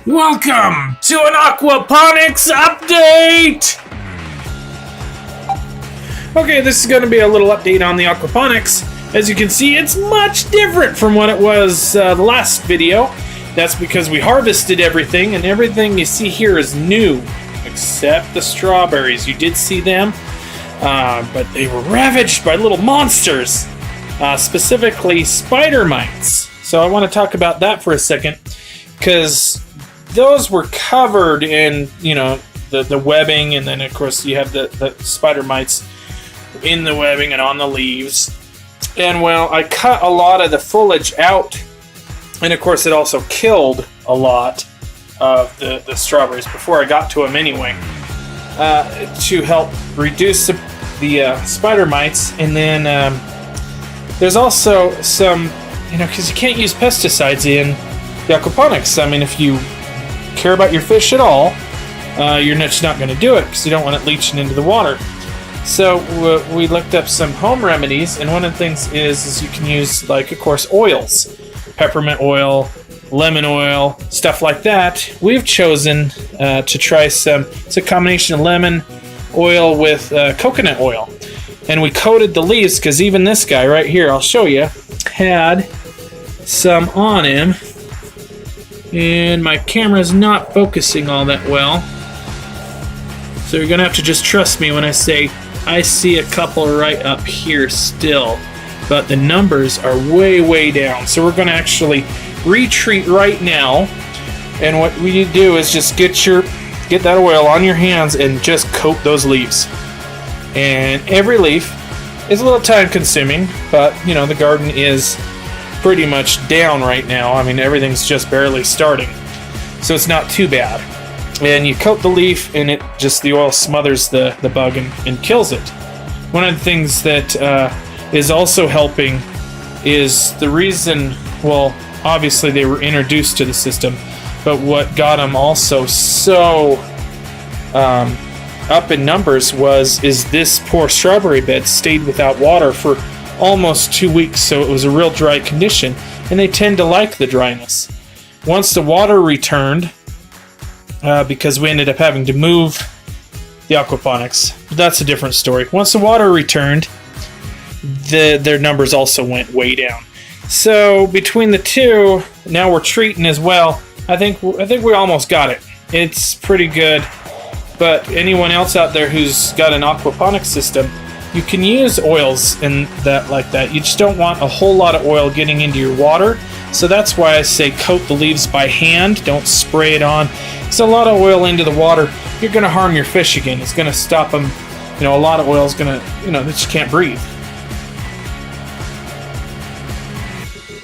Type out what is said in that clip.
Welcome to an Aquaponics update! Okay, this is going to be a little update on the Aquaponics. As you can see, it's much different from what it was the last video. That's because we harvested everything, and everything you see here is new, except the strawberries. You did see them, but they were ravaged by little monsters, specifically spider mites. So I want to talk about that for a second, because those were covered in, the webbing, and then of course you have the spider mites in the webbing and on the leaves. And well, I cut a lot of the foliage out, and of course it also killed a lot of the strawberries before I got to them anyway, to help reduce the spider mites. And then there's also some, because you can't use pesticides in the aquaponics. I mean, if you care about your fish at all, you're just not going to do it because you don't want it leaching into the water. So we looked up some home remedies, and one of the things is you can use, like, of course, oils, peppermint oil, lemon oil, stuff like that. We've chosen to try some. It's a combination of lemon oil with coconut oil, and we coated the leaves because even this guy right here, I'll show you, had some on him. And my camera's not focusing all that well, so you're gonna have to just trust me when I say I see a couple right up here still, but the numbers are way down. So we're gonna actually retreat right now, and what we do is just get that oil on your hands and just coat those leaves. And every leaf is a little time consuming, but the garden is pretty much down right now. I mean, everything's just barely starting, so it's not too bad. And you coat the leaf, and the oil smothers the bug and kills it. One of the things that is also helping is the reason, well, obviously they were introduced to the system, but what got them also so up in numbers is this poor strawberry bed stayed without water for almost 2 weeks, so it was a real dry condition, and they tend to like the dryness. Once the water returned, because we ended up having to move the aquaponics, but that's a different story. Once the water returned, their numbers also went way down. So between the two, now we're treating as well. I think we almost got it. It's pretty good. But anyone else out there who's got an aquaponic system, you can use oils and that like that. You just don't want a whole lot of oil getting into your water. So that's why I say coat the leaves by hand. Don't spray it on. Because a lot of oil into the water, you're going to harm your fish again. It's going to stop them. A lot of oil is going to, that you can't breathe.